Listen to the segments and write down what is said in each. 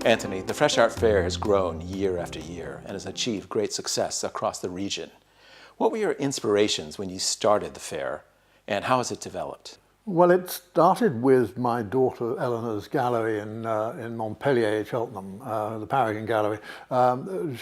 Anthony, the Fresh Art Fair has grown year after year and has achieved great success across the region. What were your inspirations when you started the fair, and how has it developed? Well, it started with my daughter Eleanor's gallery in Montpellier, Cheltenham, the Paragon Gallery.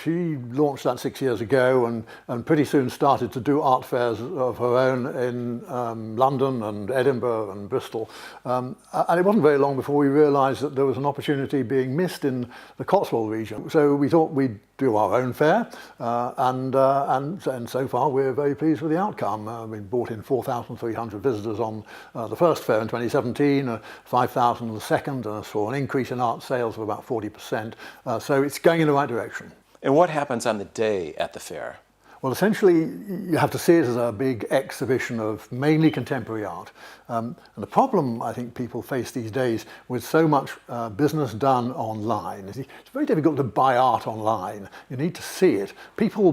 She launched that 6 years ago and pretty soon started to do art fairs of her own in London and Edinburgh and Bristol. And it wasn't very long before we realised that there was an opportunity being missed in the Cotswold region. So we thought we'd do our own fair, and so far we're very pleased with the outcome. We brought in 4,300 visitors on the first fair in 2017, 5,000 on the second, and saw an increase in art sales of about 40%. So it's going in the right direction. And what happens on the day at the fair? Well, essentially, you have to see it as a big exhibition of mainly contemporary art. And the problem I think people face these days with so much business done online is it's very difficult to buy art online. You need to see it. People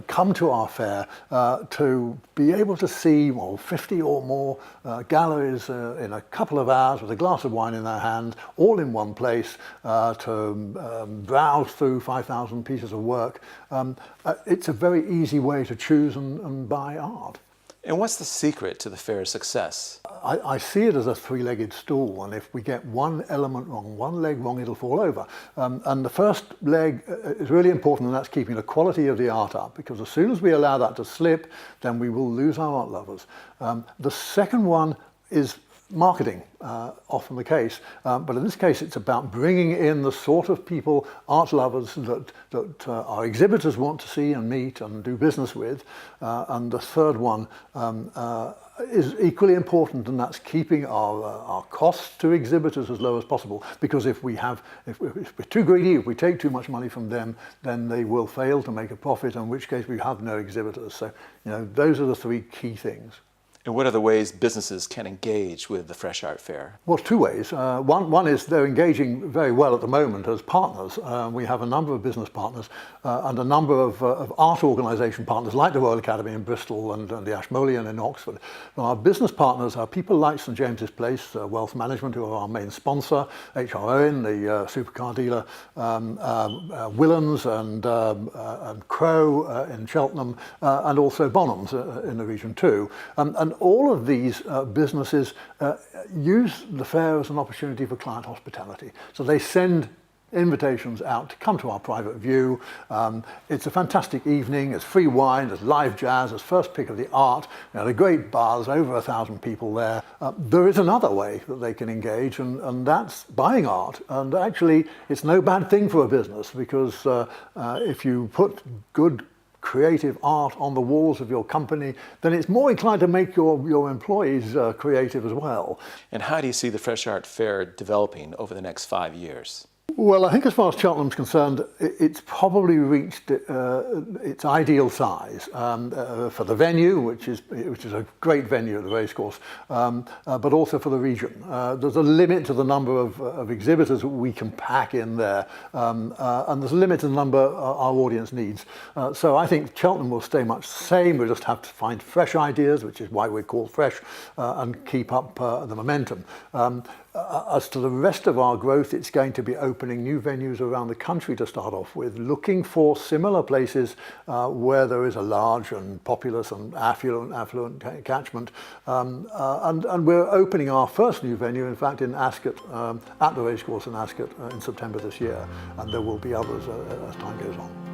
come to our fair to be able to see 50 or more galleries in a couple of hours with a glass of wine in their hand, all in one place, to browse through 5,000 pieces of work. It's a very easy way to choose and buy art. And what's the secret to the fair's success? I see it as a three-legged stool, and if we get one element wrong, one leg wrong, it'll fall over. And the first leg is really important, and that's keeping the quality of the art up, because as soon as we allow that to slip, then we will lose our art lovers. The second one is marketing, often the case, but in this case it's about bringing in the sort of people, art lovers, that our exhibitors want to see and meet and do business with. And the third one is equally important, and that's keeping our costs to exhibitors as low as possible, because if we're too greedy, if we take too much money from them, then they will fail to make a profit, in which case we have no exhibitors. So, those are the three key things. And what are the ways businesses can engage with the Fresh Art Fair? Well, two ways. One is they're engaging very well at the moment as partners. We have a number of business partners and a number of art organisation partners like the Royal Academy in Bristol and the Ashmolean in Oxford. And our business partners are people like St James's Place, Wealth Management, who are our main sponsor, H.R. Owen, the supercar dealer, Willans and Crow in Cheltenham, and also Bonhams in the region too. And all of these businesses use the fair as an opportunity for client hospitality. So they send invitations out to come to our private view. It's a fantastic evening. There's free wine, there's live jazz, there's first pick of the art, the great bars, over 1,000 people there. There is another way that they can engage, and that's buying art. And actually, it's no bad thing for a business, because if you put good creative art on the walls of your company, then it's more inclined to make your employees creative as well. And how do you see the Fresh Art Fair developing over the next 5 years? Well, I think as far as Cheltenham's concerned, it's probably reached its ideal size for the venue, which is a great venue at the racecourse, but also for the region. There's a limit to the number of exhibitors we can pack in there, and there's a limit to the number our audience needs. So I think Cheltenham will stay much the same. We'll just have to find fresh ideas, which is why we're called Fresh, and keep up the momentum. As to the rest of our growth, it's going to be opening new venues around the country to start off with, looking for similar places where there is a large and populous and affluent catchment. And we're opening our first new venue, in fact, in Ascot, at the racecourse in Ascot in September this year, and there will be others as time goes on.